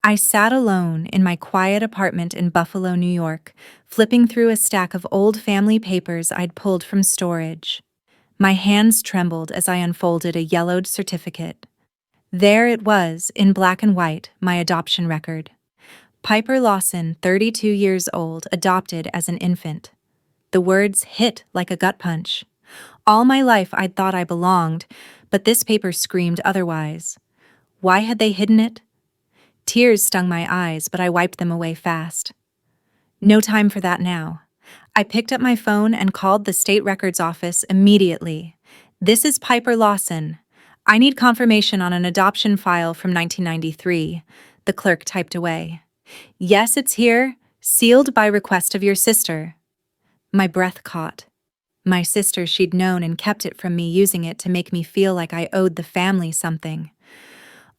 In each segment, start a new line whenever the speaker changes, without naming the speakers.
I sat alone in my quiet apartment in Buffalo, New York, flipping through a stack of old family papers I'd pulled from storage. My hands trembled as I unfolded a yellowed certificate. There it was, in black and white, my adoption record. Piper Lawson, 32 years old, adopted as an infant. The words hit like a gut punch. All my life I'd thought I belonged, but this paper screamed otherwise. Why had they hidden it? Tears stung my eyes, but I wiped them away fast. No time for that now. I picked up my phone and called the state records office immediately. This is Piper Lawson. I need confirmation on an adoption file from 1993. The clerk typed away. Yes, it's here, sealed by request of your sister. My breath caught. My sister she'd known and kept it from me, using it to make me feel like I owed the family something.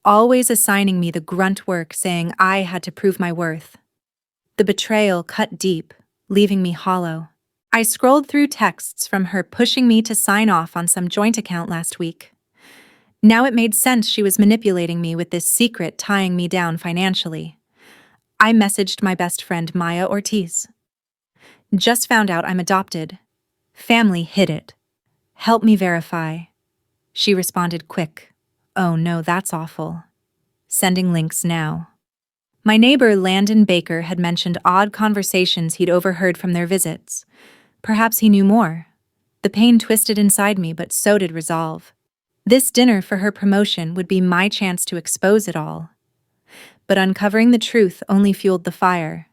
Always assigning me the grunt work, saying I had to prove my worth. The betrayal cut deep, leaving me hollow. I scrolled through texts from her pushing me to sign off on some joint account last week. Now it made sense she was manipulating me with this secret, tying me down financially. I messaged my best friend Maya Ortiz. Just found out I'm adopted. Family hid it. Help me verify. She responded quick. Oh no, that's awful. Sending links now. My neighbor Landon Baker had mentioned odd conversations he'd overheard from their visits. Perhaps he knew more. The pain twisted inside me, but so did resolve. This dinner for her promotion would be my chance to expose it all. But uncovering the truth only fueled the fire.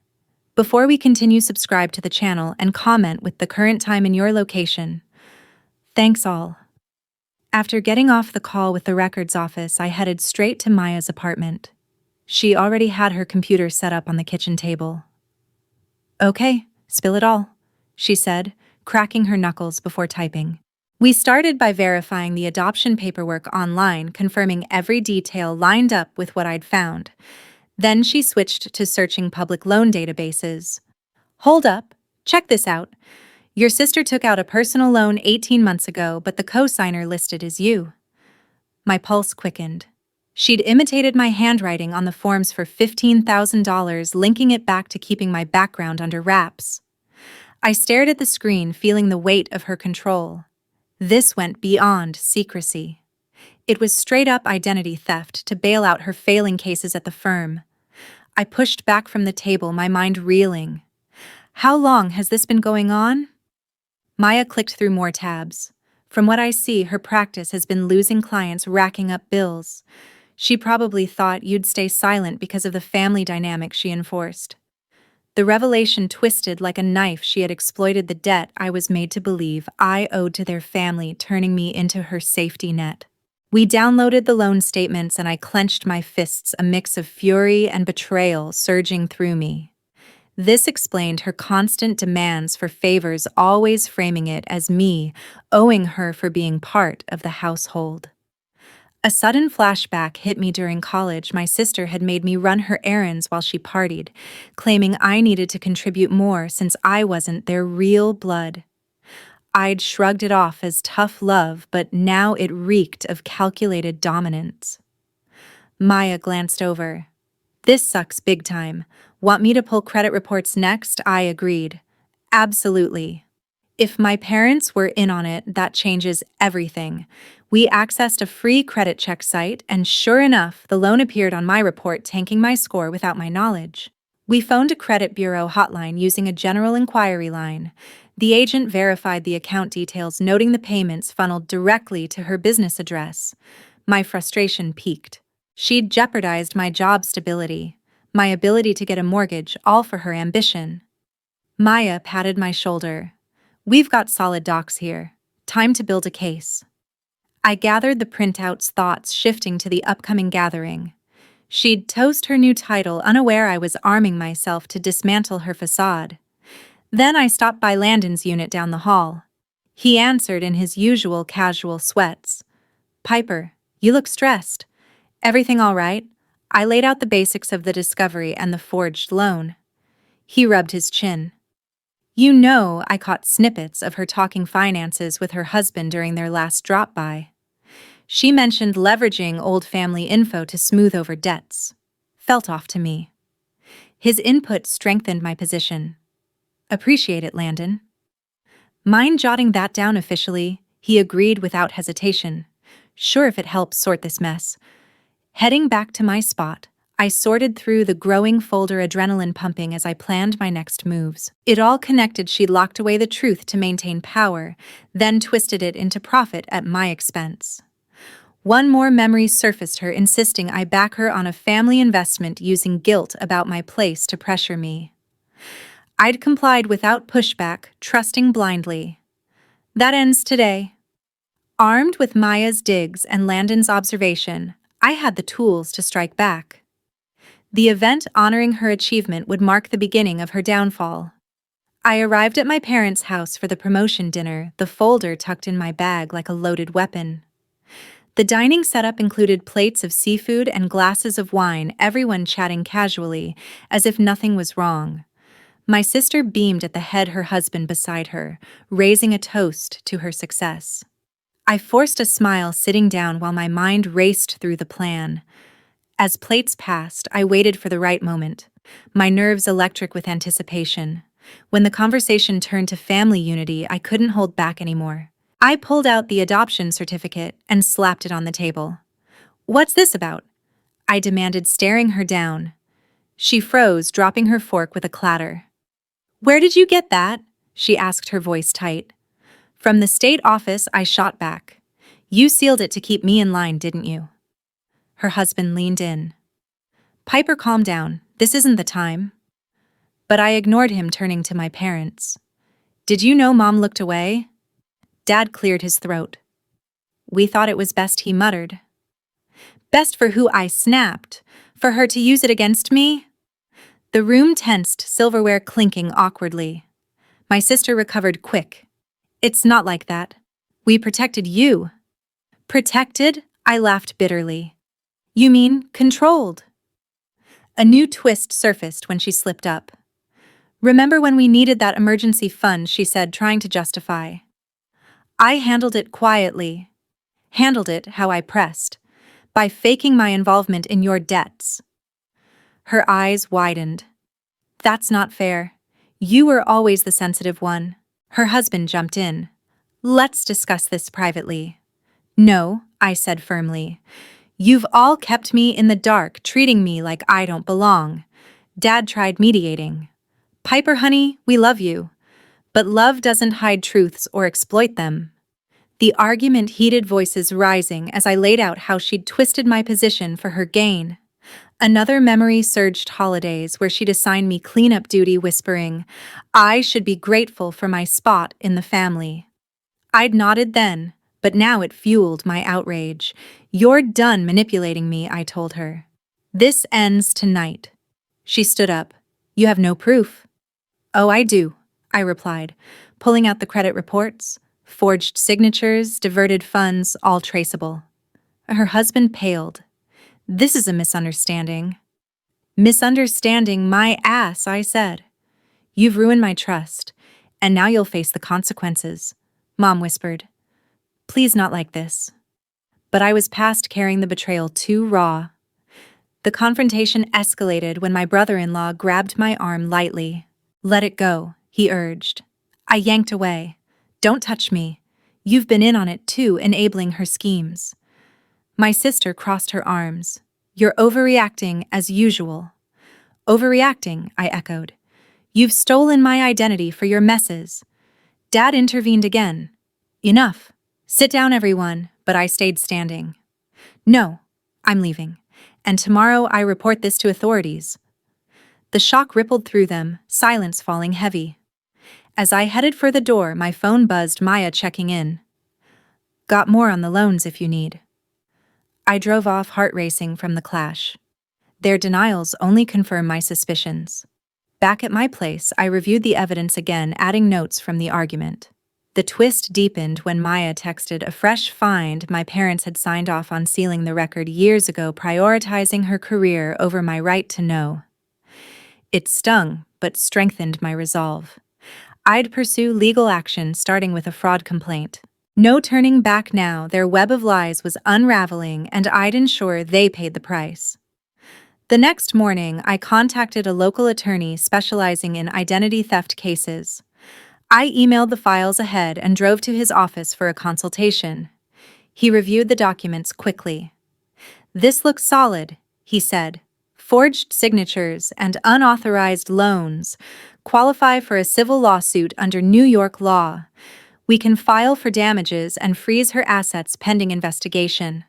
Before we continue, subscribe to the channel and comment with the current time in your location. Thanks all. After getting off the call with the records office, I headed straight to Maya's apartment. She already had her computer set up on the kitchen table. Okay, spill it all, she said, cracking her knuckles before typing. We started by verifying the adoption paperwork online, confirming every detail lined up with what I'd found. Then she switched to searching public loan databases. Hold up, check this out. Your sister took out a personal loan 18 months ago, but the co-signer listed is you. My pulse quickened. She'd imitated my handwriting on the forms for $15,000, linking it back to keeping my background under wraps. I stared at the screen, feeling the weight of her control. This went beyond secrecy. It was straight-up identity theft to bail out her failing cases at the firm. I pushed back from the table, my mind reeling. How long has this been going on? Maya clicked through more tabs. From what I see, her practice has been losing clients, racking up bills. She probably thought you'd stay silent because of the family dynamic she enforced. The revelation twisted like a knife. She had exploited the debt I was made to believe I owed to their family, turning me into her safety net. We downloaded the loan statements and I clenched my fists, a mix of fury and betrayal surging through me. This explained her constant demands for favors, always framing it as me owing her for being part of the household. A sudden flashback hit me during college. My sister had made me run her errands while she partied, claiming I needed to contribute more since I wasn't their real blood. I'd shrugged it off as tough love, but now it reeked of calculated dominance. Maya glanced over. This sucks big time. Want me to pull credit reports next? I agreed. Absolutely. If my parents were in on it, that changes everything. We accessed a free credit check site, and sure enough, the loan appeared on my report, tanking my score without my knowledge. We phoned a credit bureau hotline using a general inquiry line. The agent verified the account details, noting the payments funneled directly to her business address. My frustration peaked. She'd jeopardized my job stability, my ability to get a mortgage, all for her ambition. Maya patted my shoulder. We've got solid docs here. Time to build a case. I gathered the printouts, thoughts shifting to the upcoming gathering. She'd toast her new title, unaware I was arming myself to dismantle her facade. Then I stopped by Landon's unit down the hall. He answered in his usual casual sweats. Piper, you look stressed. Everything all right? I laid out the basics of the discovery and the forged loan. He rubbed his chin. You know, I caught snippets of her talking finances with her husband during their last drop-by. She mentioned leveraging old family info to smooth over debts. felt off to me. His input strengthened my position. Appreciate it, Landon. Mind jotting that down officially? He agreed without hesitation. Sure, if it helps sort this mess. Heading back to my spot, I sorted through the growing folder, adrenaline pumping as I planned my next moves. It all connected. She locked away the truth to maintain power, then twisted it into profit at my expense. One more memory surfaced, her insisting I back her on a family investment, using guilt about my place to pressure me. I'd complied without pushback, trusting blindly. That ends today. Armed with Maya's digs and Landon's observation, I had the tools to strike back. The event honoring her achievement would mark the beginning of her downfall. I arrived at my parents' house for the promotion dinner, the folder tucked in my bag like a loaded weapon. The dining setup included plates of seafood and glasses of wine, everyone chatting casually, as if nothing was wrong. My sister beamed at the head, her husband beside her, raising a toast to her success. I forced a smile, sitting down while my mind raced through the plan. As plates passed, I waited for the right moment, my nerves electric with anticipation. When the conversation turned to family unity, I couldn't hold back anymore. I pulled out the adoption certificate and slapped it on the table. "What's this about?" I demanded, staring her down. She froze, dropping her fork with a clatter. "Where did you get that?" she asked, her voice tight. "From the state office," I shot back. "You sealed it to keep me in line, didn't you?" Her husband leaned in. "Piper, calm down. This isn't the time." But I ignored him, turning to my parents. "Did you know Mom looked away?" Dad cleared his throat. "We thought it was best," he muttered. "Best for who?" I snapped. "For her to use it against me?" The room tensed, silverware clinking awkwardly. My sister recovered quick. "It's not like that. We protected you." "Protected?" I laughed bitterly. "You mean controlled?" A new twist surfaced when she slipped up. "Remember when we needed that emergency fund?" she said, trying to justify. I handled it quietly. Handled it how I pressed, by faking my involvement in your debts. Her eyes widened. "That's not fair. You were always the sensitive one." Her husband jumped in. "Let's discuss this privately." "No," I said firmly. "You've all kept me in the dark, treating me like I don't belong." Dad tried mediating. "Piper, honey, we love you. But love doesn't hide truths or exploit them." The argument heated, voices rising as I laid out how she'd twisted my position for her gain. Another memory surged, holidays where she'd assign me cleanup duty, whispering, I should be grateful for my spot in the family. I'd nodded then, but now it fueled my outrage. "You're done manipulating me," I told her. "This ends tonight." She stood up. "You have no proof." "Oh, I do," I replied, pulling out the credit reports. Forged signatures, diverted funds, all traceable. Her husband paled. "This is a misunderstanding." "Misunderstanding my ass," I said. "You've ruined my trust, and now you'll face the consequences," Mom whispered. "Please, not like this." But I was past carrying the betrayal, too raw. The confrontation escalated when my brother-in-law grabbed my arm lightly. "Let it go," he urged. I yanked away. "Don't touch me. You've been in on it too, enabling her schemes." My sister crossed her arms. "You're overreacting as usual." "Overreacting," I echoed. "You've stolen my identity for your messes." Dad intervened again. "Enough. Sit down, everyone," but I stayed standing. "No, I'm leaving. And tomorrow I report this to authorities." The shock rippled through them, silence falling heavy. As I headed for the door, my phone buzzed, Maya checking in. "Got more on the loans if you need." I drove off, heart racing from the clash. Their denials only confirmed my suspicions. Back at my place, I reviewed the evidence again, adding notes from the argument. The twist deepened when Maya texted a fresh find. My parents had signed off on sealing the record years ago, prioritizing her career over my right to know. It stung, but strengthened my resolve. I'd pursue legal action, starting with a fraud complaint. No turning back now. Their web of lies was unraveling, and I'd ensure they paid the price. The next morning, I contacted a local attorney specializing in identity theft cases. I emailed the files ahead and drove to his office for a consultation. He reviewed the documents quickly. "This looks solid," he said. "Forged signatures and unauthorized loans qualify for a civil lawsuit under New York law. We can file for damages and freeze her assets pending investigation."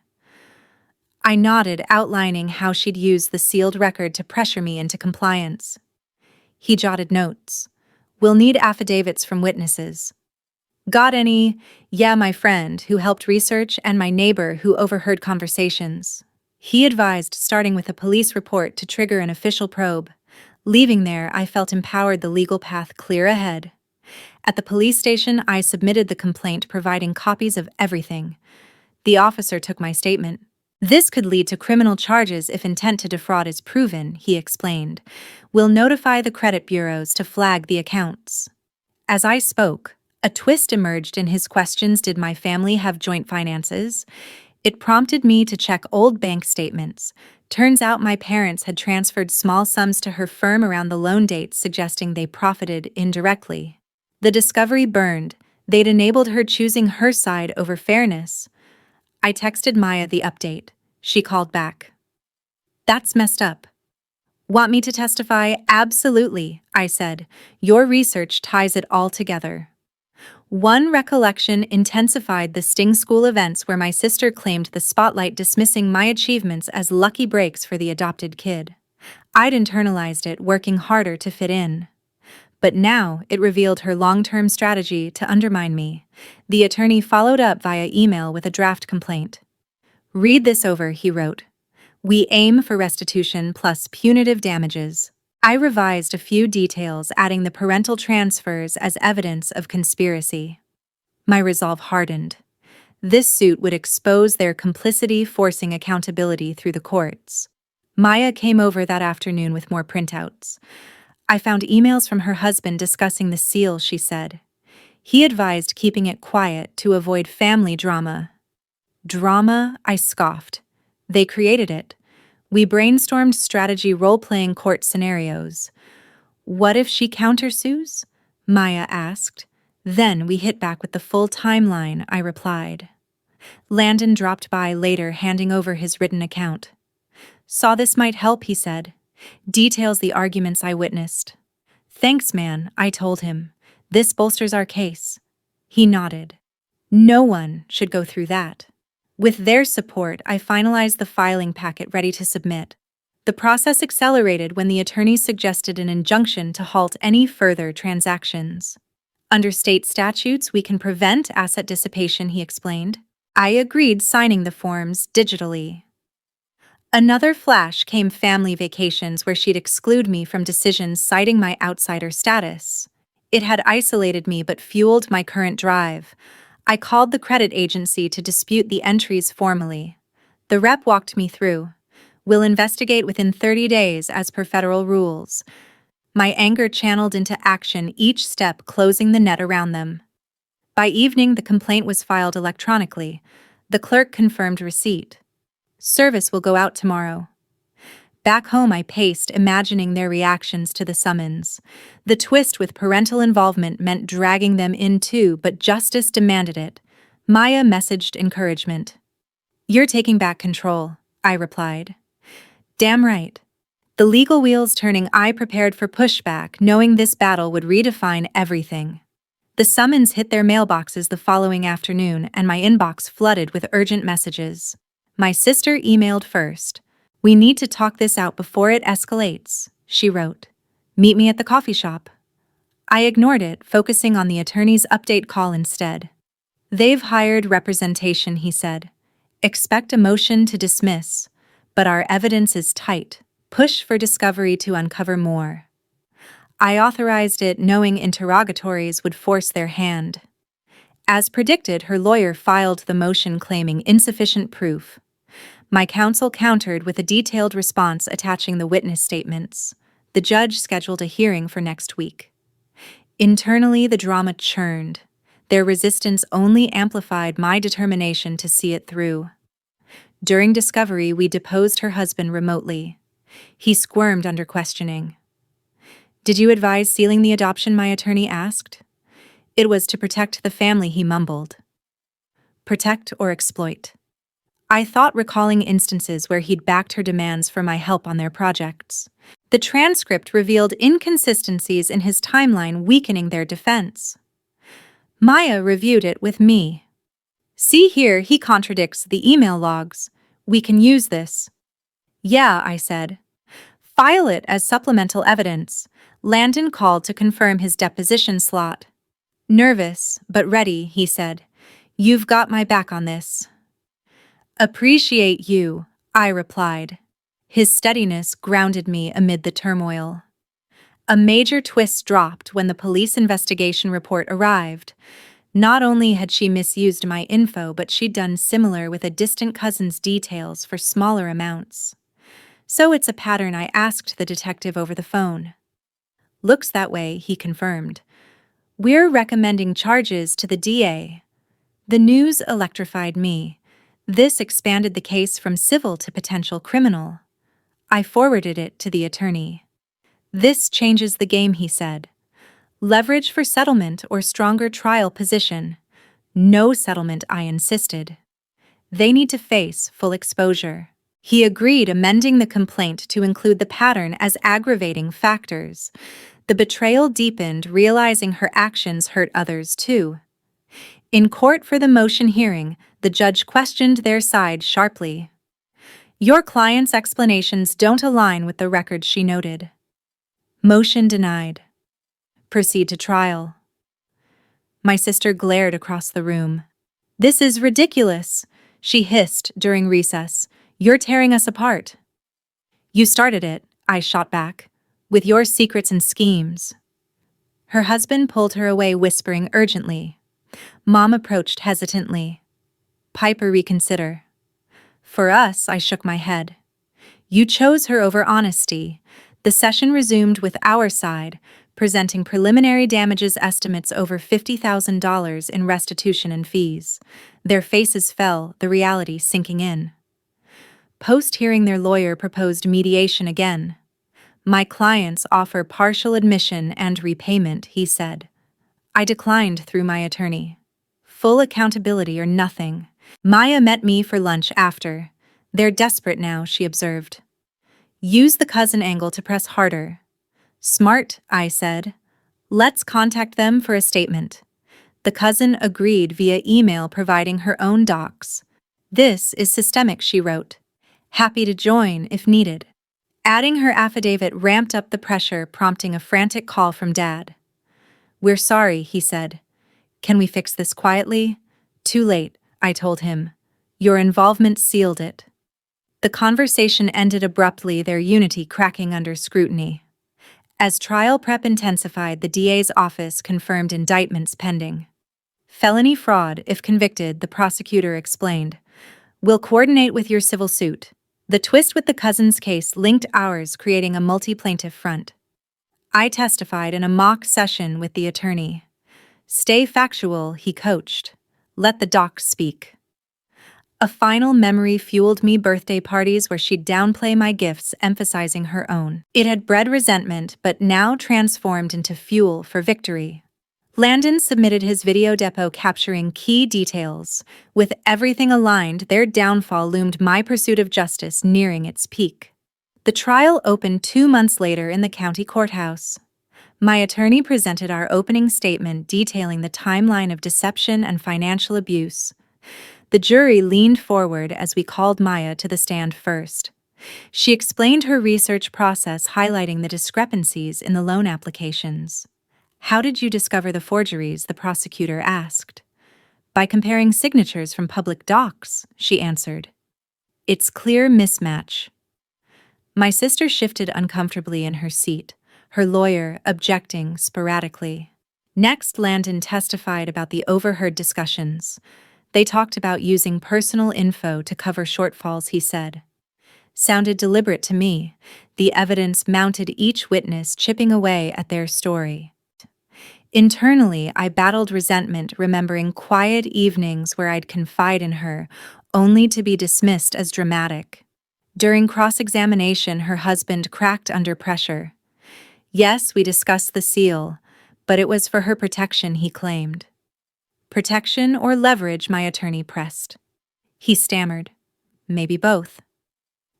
I nodded, outlining how she'd used the sealed record to pressure me into compliance. He jotted notes. "We'll need affidavits from witnesses." "Got any?" "Yeah, my friend who helped research and my neighbor who overheard conversations." He advised starting with a police report to trigger an official probe. Leaving there, I felt empowered, the legal path clear ahead. At the police station, I submitted the complaint, providing copies of everything. The officer took my statement. "This could lead to criminal charges if intent to defraud is proven," he explained. "We'll notify the credit bureaus to flag the accounts." As I spoke, a twist emerged in his questions. Did my family have joint finances? It prompted me to check old bank statements. Turns out my parents had transferred small sums to her firm around the loan dates, suggesting they profited indirectly. The discovery burned. They'd enabled her, choosing her side over fairness. I texted Maya the update. She called back. "That's messed up." "Want me to testify?" "Absolutely," I said. "Your research ties it all together." One recollection intensified: the Sting School events where my sister claimed the spotlight, dismissing my achievements as lucky breaks for the adopted kid. I'd internalized it, working harder to fit in. But now it revealed her long-term strategy to undermine me. The attorney followed up via email with a draft complaint. "Read this over," he wrote. "We aim for restitution plus punitive damages." I revised a few details, adding the parental transfers as evidence of conspiracy. My resolve hardened. This suit would expose their complicity, forcing accountability through the courts. Maya came over that afternoon with more printouts. I found emails from her husband discussing the seal, she said. He advised keeping it quiet to avoid family drama. "Drama?" I scoffed. "They created it. We brainstormed strategy, role-playing court scenarios." "What if she countersues?" Maya asked. "Then we hit back with the full timeline," I replied. Landon dropped by later, handing over his written account. "Saw this might help," he said. "Details the arguments I witnessed." "Thanks, man," I told him. "This bolsters our case." He nodded. No one should go through that. With their support, I finalized the filing packet, ready to submit. The process accelerated when the attorneys suggested an injunction to halt any further transactions. "Under state statutes, we can prevent asset dissipation," he explained. I agreed, signing the forms digitally. Another flash came: family vacations, where she'd exclude me from decisions, citing my outsider status. It had isolated me but fueled my current drive. I called the credit agency to dispute the entries formally. The rep walked me through. "We'll investigate within 30 days as per federal rules." My anger channeled into action, each step closing the net around them. By evening, the complaint was filed electronically. The clerk confirmed receipt. "Service will go out tomorrow." Back home, I paced, imagining their reactions to the summons. The twist with parental involvement meant dragging them in too, but justice demanded it. Maya messaged encouragement. "You're taking back control," I replied. "Damn right." The legal wheels turning, I prepared for pushback, knowing this battle would redefine everything. The summons hit their mailboxes the following afternoon, and my inbox flooded with urgent messages. My sister emailed first. "We need to talk this out before it escalates," she wrote. "Meet me at the coffee shop." I ignored it, focusing on the attorney's update call instead. "They've hired representation," he said. "Expect a motion to dismiss. But our evidence is tight. Push for discovery to uncover more." I authorized it, knowing interrogatories would force their hand. As predicted, her lawyer filed the motion, claiming insufficient proof. My counsel countered with a detailed response attaching the witness statements. The judge scheduled a hearing for next week. Internally, the drama churned. Their resistance only amplified my determination to see it through. During discovery, we deposed her husband remotely. He squirmed under questioning. "Did you advise sealing the adoption?" my attorney asked. "It was to protect the family," he mumbled. Protect or exploit? I thought, recalling instances where he'd backed her demands for my help on their projects. The transcript revealed inconsistencies in his timeline, weakening their defense. Maya reviewed it with me. "See here, he contradicts the email logs. We can use this." "Yeah," I said. "File it as supplemental evidence." Landon called to confirm his deposition slot. "Nervous, but ready," he said. "You've got my back on this." "Appreciate you," I replied. His steadiness grounded me amid the turmoil. A major twist dropped when the police investigation report arrived. Not only had she misused my info, but she'd done similar with a distant cousin's details for smaller amounts. "So it's a pattern," I asked the detective over the phone. "Looks that way," he confirmed. "We're recommending charges to the DA." The news electrified me. This expanded the case from civil to potential criminal. I forwarded it to the attorney. "This changes the game," he said. "Leverage for settlement or stronger trial position." "No settlement," I insisted. "They need to face full exposure." He agreed, amending the complaint to include the pattern as aggravating factors. The betrayal deepened, realizing her actions hurt others too. In court for the motion hearing, the judge questioned their side sharply. "Your client's explanations don't align with the record," she noted. Motion denied. Proceed to trial. My sister glared across the room. "This is ridiculous," she hissed during recess. "You're tearing us apart." "You started it," I shot back, "with your secrets and schemes." Her husband pulled her away, whispering urgently. Mom approached hesitantly. "Piper, reconsider." "For us," I shook my head. "You chose her over honesty." The session resumed with our side, presenting preliminary damages estimates over $50,000 in restitution and fees. Their faces fell, the reality sinking in. Post-hearing, their lawyer proposed mediation again. "My clients offer partial admission and repayment," he said. I declined through my attorney. Full accountability or nothing. Maya met me for lunch after. "They're desperate now," she observed. "Use the cousin angle to press harder." "Smart," I said. "Let's contact them for a statement." The cousin agreed via email, providing her own docs. "This is systemic," she wrote. "Happy to join if needed." Adding her affidavit ramped up the pressure, prompting a frantic call from Dad. "We're sorry," he said. "Can we fix this quietly?" "Too late," I told him. "Your involvement sealed it." The conversation ended abruptly, their unity cracking under scrutiny. As trial prep intensified, the DA's office confirmed indictments pending. "Felony fraud, if convicted," the prosecutor explained. "We'll coordinate with your civil suit." The twist with the cousin's case linked ours, creating a multi-plaintiff front. I testified in a mock session with the attorney. "Stay factual," he coached. "Let the docs speak." A final memory fueled me: birthday parties where she'd downplay my gifts, emphasizing her own. It had bred resentment, but now transformed into fuel for victory. Landon submitted his video depo capturing key details. With everything aligned, their downfall loomed, my pursuit of justice nearing its peak. The trial opened 2 months later in the county courthouse. My attorney presented our opening statement detailing the timeline of deception and financial abuse. The jury leaned forward as we called Maya to the stand first. She explained her research process, highlighting the discrepancies in the loan applications. "How did you discover the forgeries?" the prosecutor asked. "By comparing signatures from public docs," she answered. "It's clear mismatch." My sister shifted uncomfortably in her seat, her lawyer objecting sporadically. Next, Landon testified about the overheard discussions. "They talked about using personal info to cover shortfalls," he said. Sounded deliberate to me. The evidence mounted, each witness chipping away at their story. Internally, I battled resentment, remembering quiet evenings where I'd confide in her, only to be dismissed as dramatic. During cross-examination, her husband cracked under pressure. Yes, we discussed the seal, but it was for her protection, he claimed. Protection or leverage, my attorney pressed. He stammered. Maybe both.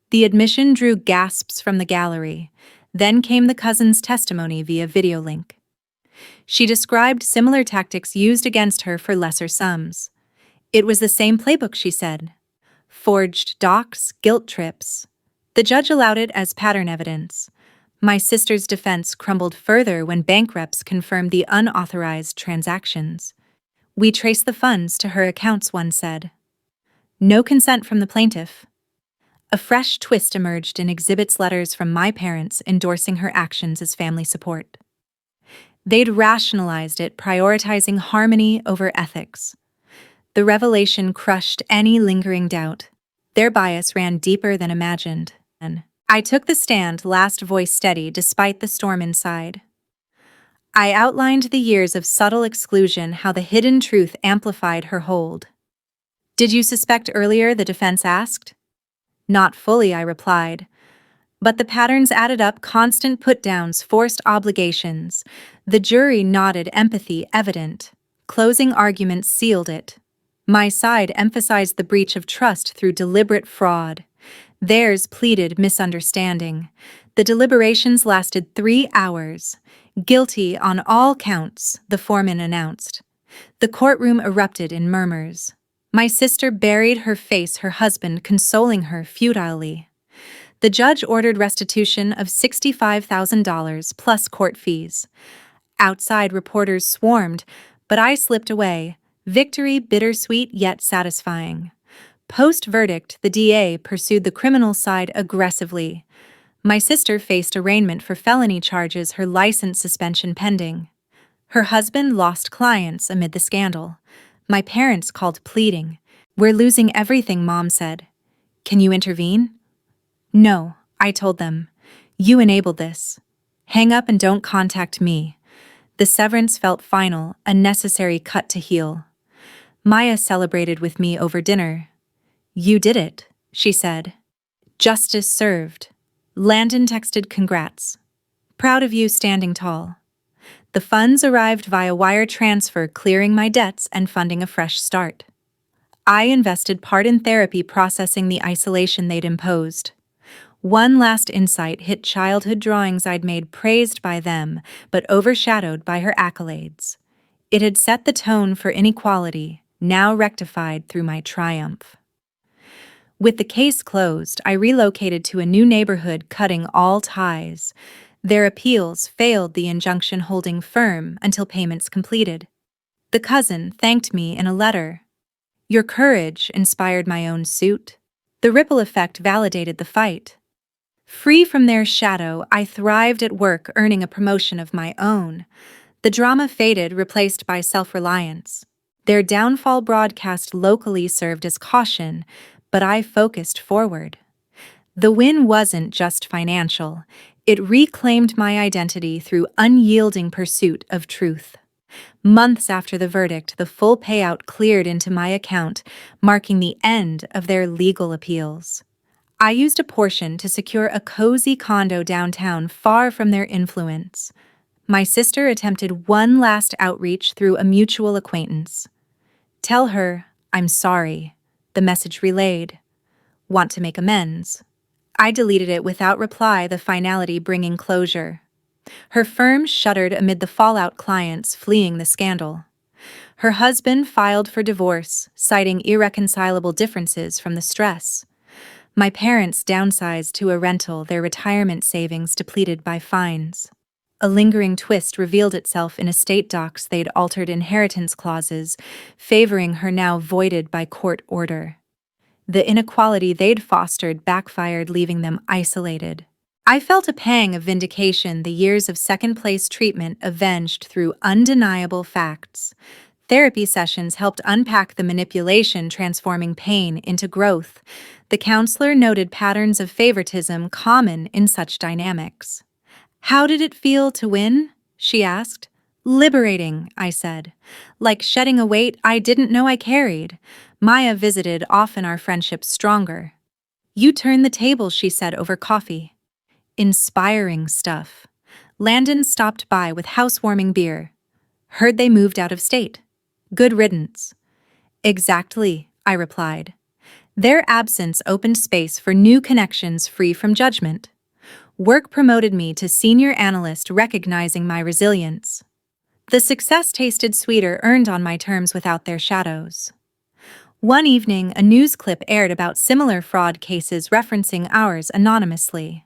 The admission drew gasps from the gallery. Then came the cousin's testimony via video link. She described similar tactics used against her for lesser sums. It was the same playbook, she said. Forged docs, guilt trips. The judge allowed it as pattern evidence. My sister's defense crumbled further when bank reps confirmed the unauthorized transactions. We traced the funds to her accounts, one said. No consent from the plaintiff. A fresh twist emerged in exhibits letters from my parents endorsing her actions as family support. They'd rationalized it, prioritizing harmony over ethics. The revelation crushed any lingering doubt. Their bias ran deeper than imagined. I took the stand, last voice steady despite the storm inside. I outlined the years of subtle exclusion, how the hidden truth amplified her hold. Did you suspect earlier, the defense asked? Not fully, I replied. But the patterns added up, constant put-downs, forced obligations. The jury nodded, empathy evident. Closing arguments sealed it. My side emphasized the breach of trust through deliberate fraud. Theirs pleaded misunderstanding. The deliberations lasted 3 hours. Guilty on all counts, the foreman announced. The courtroom erupted in murmurs. My sister buried her face, her husband consoling her futilely. The judge ordered restitution of $65,000 plus court fees. Outside, reporters swarmed, but I slipped away. Victory bittersweet yet satisfying. Post-verdict, the DA pursued the criminal side aggressively. My sister faced arraignment for felony charges, her license suspension pending. Her husband lost clients amid the scandal. My parents called pleading. We're losing everything, Mom said. Can you intervene? No, I told them. You enabled this. Hang up and don't contact me. The severance felt final, a necessary cut to heal. Maya celebrated with me over dinner. You did it, she said. Justice served. Landon texted congrats. Proud of you, standing tall. The funds arrived via wire transfer, clearing my debts and funding a fresh start. I invested part in therapy, processing the isolation they'd imposed. One last insight hit: childhood drawings I'd made, praised by them, but overshadowed by her accolades. It had set the tone for inequality, now rectified through my triumph. With the case closed, I relocated to a new neighborhood, cutting all ties. Their appeals failed, the injunction holding firm until payments completed. The cousin thanked me in a letter. Your courage inspired my own suit. The ripple effect validated the fight. Free from their shadow, I thrived at work, earning a promotion of my own. The drama faded, replaced by self-reliance. Their downfall broadcast locally served as caution, but I focused forward. The win wasn't just financial. It reclaimed my identity through unyielding pursuit of truth. Months after the verdict, the full payout cleared into my account, marking the end of their legal appeals. I used a portion to secure a cozy condo downtown, far from their influence. My sister attempted one last outreach through a mutual acquaintance. Tell her, I'm sorry, the message relayed. Want to make amends? I deleted it without reply, the finality bringing closure. Her firm shuddered amid the fallout, clients fleeing the scandal. Her husband filed for divorce, citing irreconcilable differences from the stress. My parents downsized to a rental, their retirement savings depleted by fines. A lingering twist revealed itself in estate docs. They'd altered inheritance clauses, favoring her now voided by court order. The inequality they'd fostered backfired, leaving them isolated. I felt a pang of vindication, the years of second-place treatment avenged through undeniable facts. Therapy sessions helped unpack the manipulation, transforming pain into growth. The counselor noted patterns of favoritism common in such dynamics. How did it feel to win? She asked. Liberating, I said. Like shedding a weight I didn't know I carried. Maya visited, often our friendship stronger. You turn the table, she said over coffee. Inspiring stuff. Landon stopped by with housewarming beer. Heard they moved out of state. Good riddance. Exactly, I replied. Their absence opened space for new connections free from judgment. Work promoted me to senior analyst, recognizing my resilience. The success tasted sweeter earned on my terms without their shadows. One evening, a news clip aired about similar fraud cases referencing ours anonymously.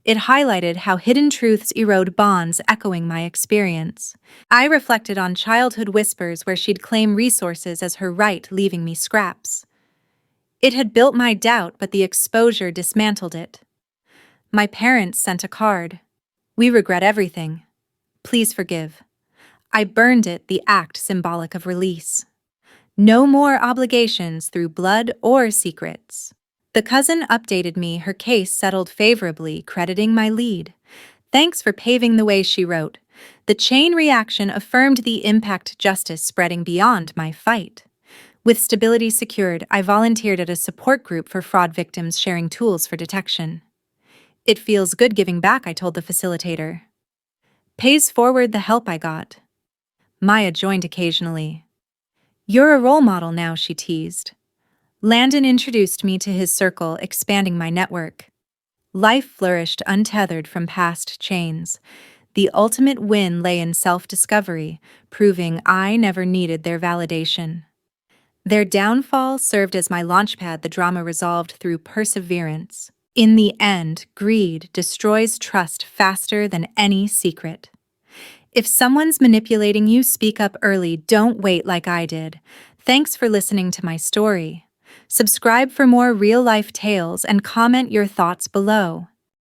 It highlighted how hidden truths erode bonds, echoing my experience. I reflected on childhood whispers where she'd claim resources as her right, leaving me scraps. It had built my doubt, but the exposure dismantled it. My parents sent a card. We regret everything. Please forgive. I burned it, the act symbolic of release. No more obligations through blood or secrets. The cousin updated me, her case settled favorably, crediting my lead. Thanks for paving the way, she wrote. The chain reaction affirmed the impact, justice spreading beyond my fight. With stability secured, I volunteered at a support group for fraud victims, sharing tools for detection. It feels good giving back, I told the facilitator. Pays forward the help I got. Maya joined occasionally. You're a role model now, she teased. Landon introduced me to his circle, expanding my network. Life flourished untethered from past chains. The ultimate win lay in self-discovery, proving I never needed their validation. Their downfall served as my launchpad, the drama resolved through perseverance. In the end, greed destroys trust faster than any secret. If someone's manipulating you, speak up early, don't wait like I did. Thanks for listening to my story. Subscribe for more real-life tales and comment your thoughts below.